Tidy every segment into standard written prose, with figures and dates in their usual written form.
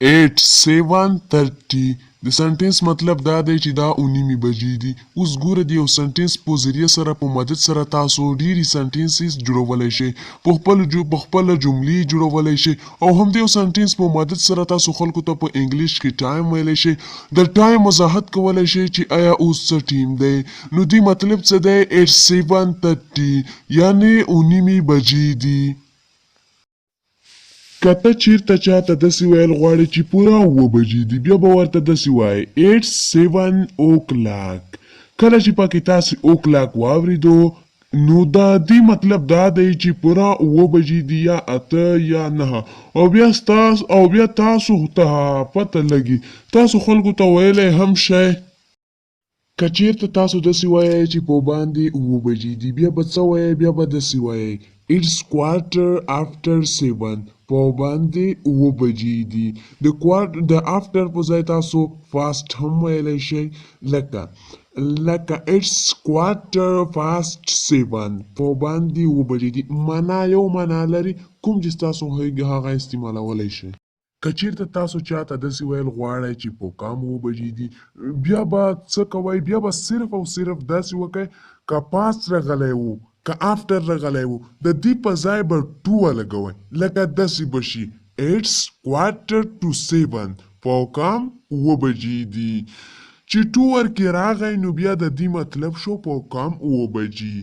8 7:30 د سنټنس مطلب دا دی چې دا 9 بجې دي. اوس ګوره د یو سنټنس په ذریعه سره په مدد سره تاسو ډېرې سنټنسز جوړولی شئ، په خپله جملې جوړولی شئ او هم د یو سنټنس په مدد سره تاسو خلکو ته په انګلیش کې ټایم ویلی شئ. د ټایم وضاحت کولی شئ چې آیا اوس څه ټیم دی. نو دې مطلب څه دی 8 7:30 یعنې 9 بجې دي. که ته چېرته چاته داسې ویل غواړې چې پوره 9 بجې دي بیا به ورته داسې وایې 8 7 o'clock. کله چې پکې تاسې o'clock واورېدو نو دا دې مطلب دا دی چې پوره 9 بجې دي یا 8 یا 9 او بیا تاسو ته پته لګي تاسو خلکو ته ویلی هم شئ. که چېرته تاسو داسې وایئ چې په باندې 9 بجې دي بیا به څه وایئ؟ بیا به داسې وایئ It's 7:15 په باندې 9 بجې دي. د after په ځای تاسو fast هم ویلی شئ لکه It's 7:15 په باندې 9 بجې دي. یو معنا لري کوم چې تاسو هغه استعمالولی شئ. که چېرته تاسو چاته داسې ویل غواړئ چې په کام 9 بجې دي بیا به څه کوئ؟ بیا به صرف او صرف داسې وکئ که past راغلی و که after راغلی و د دې په ځای به 2 ولګوئ لکه داسې به شي It's 7:15 په کام 9 بجې دي. چې 2 ورکې راغی نو بیا د دې مطلب شو په کام 9 بجې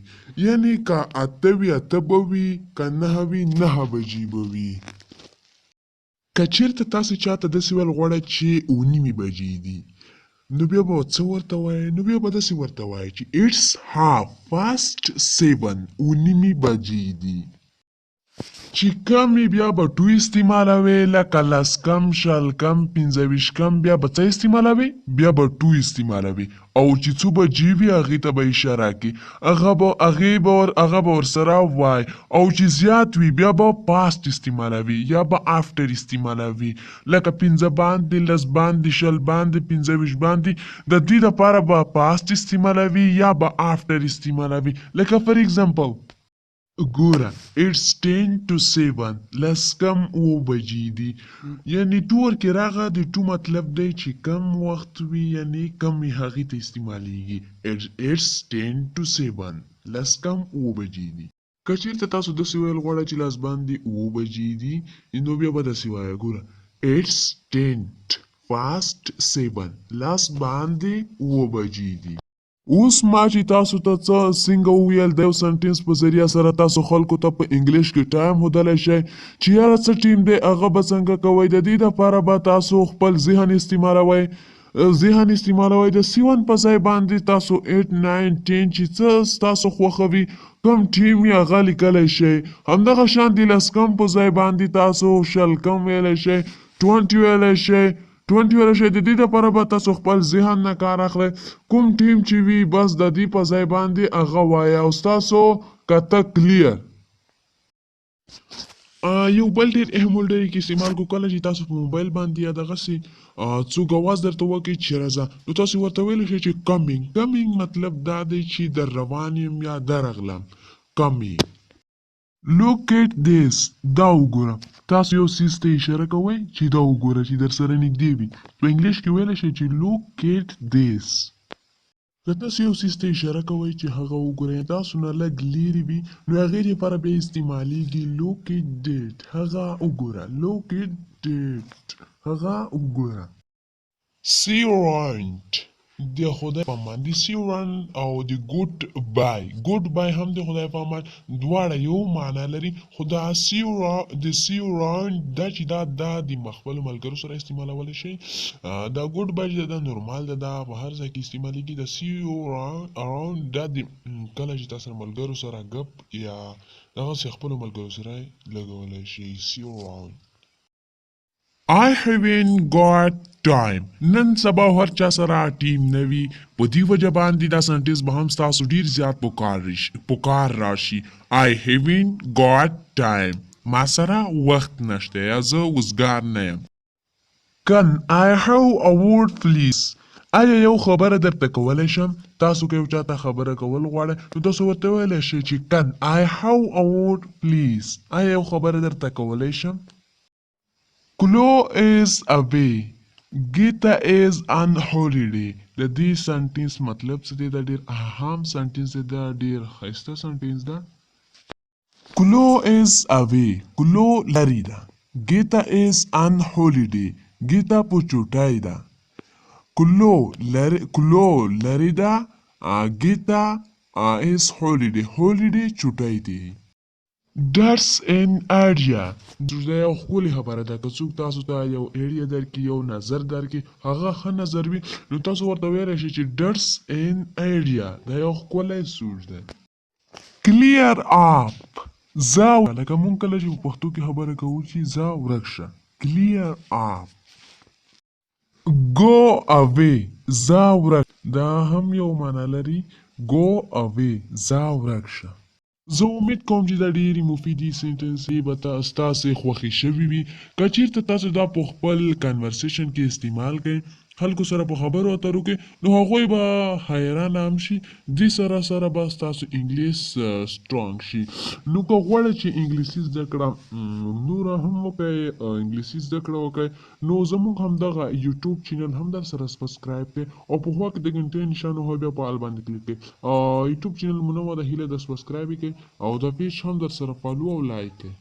یعنې که 8 وي 8 به وي که 9 وي 9 بجې به وي. که چېرته تاسو چاته داسې ویل غواړئ چې 9 بجې دي نو بیا به څه ورته وایئ؟ نو بیا به داسې ورته وایئ چې It's 7:30 9 بجې دي. چې کم بیا به 2 استعمالوي لکه 10 کم 20 کم 25 کم بیا به څه استعمالوي؟ بیا به 2 استعمالوي او چې څو بجې وي هغې ته به اشاره کړي هغه به ورسره وای او چې زیات وي بیا به past استعمالوي یا به after استعمالوي لکه 15 باندې 10 باندې 20 باندې 25 باندې د دې دپاره به past استعمالوي یا به after استعمالوي لکه for example ګوره It's 10:07 لس کم 9 بجې دي یعنې 2 ورکې راغه د 2 مطلب دی چې کم وخت وي یعنې کم یې هغې ته استعمالیږي It's 10:07 لس کم 9 بجې دي. که چېرته تاسو داسې ویل غواړئ چې لاس باندې 9 بجې دي نو بیا به داسې وایه ګوره It's 10:07 لاس باندې 9 بجې دي. اوس ما چې تاسو ته څنګه وویل د یو سنټنس په ذریعه سره تاسو خلکو ته په انګلیش کې ټایم ښودلی شئ چې یاره څه ټیم دی هغه به څنګه کوئ. د دې دپاره به تاسو خپل ذهن استعمالوئ د 7 په ځای باندې تاسو 8 9 10 چې څه ستاسو خوښوي کوم ټیم یې هغه لیکلی شئ. همدغه شان د 10 کم په ځای باندې تاسو 20 کم ویلی شئ 20 ویلی شئ 20 ویلی شئ. د دې دپاره به تاسو خپل ذهن نه کار اخلئ کوم ټیم چې وي بس د دې په ځای باندې هغه وایه او ستاسو کته کلیر. یو بل ډېر اهم ولډري کې استعمال کو کله چې تاسو په موبایل باندې یا دغسې څوک اواز درته وکړي چې راځه نو تاسو ورته ویلی شئ چې کمینګ مطلب دا دی چې در روان یم یا درغلم کمینګ. Look at this دا وګوره تاسو یو څیز ته اشاره کوئ چې دا وګوره چې در سره نږدې وي په انګلیش کې ویلی شئ چې look at this. که تاسو یو څیز ته اشاره کوئ چې هغه وګورئ تاسو نه لږ لیرې وي نو هغې دپاره بیا استعمالیږي look at that هغه وګوره look at that هغه وګوره. see around د خدای په امان د see around او د good bye هم د خدای په امان دواړه یو معنا لري خو د see around دا چې دا د خپلو ملګرو سره استعمالولی شئ. دا good bye چې دا نورمال ده په هر ځای کې استعمالیږي. د see around دا د کله چې تاسو ملګرو سره ګپ یا دغسې خپلو ملګرو سره لګولی شئ see around. I haven't got time نن سبا هر چا سره ټیم نه وي په دې وجه باندې دا سنټنس به هم ستاسو ډېر زیات په کار راشي. I haven't got time ما سره وخت نشته یا زه وزګار نه یم. Can I have a word please آیا یو خبره درته کولی شم؟ تاسو که یو چاته خبره کول غواړئ نو تاسو ورته ویلی شئ چې Can I have a word please آیا یو خبره درته کولی شم؟ Chloe is away. Gita is on holiday. د دې سنټنس مطلب څه دی؟ دا ډیر اهم سنټنس دی، دا ډیر ښایسته سنټنس ده. Chloe is away. Chloe لري ده. Gita is on holiday. Gita په چوټای ده. Chloe لري ده. Gita is holiday. Holiday چوټای دی. That's an idea. دا یو ښکلې خبره ده. که څوک تاسو ته یو ایډیا درکړي، یو نظر درکړي، هغه ښه نظر وي، نو تاسو ورته ویلی شئ چې that's an idea. دا یو ښکلی سوچ ده. Clear up. ځه لکه مونږ کله چې په پښتو کې خبره کوو چې ځه ورک شه. Clear up. Go away. ځه ورک. دا هم یو معنا لري. Go away. ځه ورک شه. زه امید کوم چې دا ډېرې مفیدې سینټنسې به ستاسې خوښې شوي وي. که چېرته تاسو دا په خپل کنورسیشن کې استعمال کړئ، خلکو سره په خبرو اترو کې، نو هغوی به حیرانه هم شي. دې سره سره به ستاسو انګلیس سټرانګ شي. نو که غواړئ چې انګلیسي زده کړه نوره هم وکړئ، انګلیسي زده کړه وکړئ، نو زموږ همدغه یوټیوب چینل هم در سره سبسکرایب کړئ او په خوا کې د ګنټۍ نشان وهي، بیا په آل باندې کلیک کړئ. یوټیوب چینل مو نه وه د هیله د سبسکرایب یې کړئ او د پیج هم در سره فالو او لایک کړئ.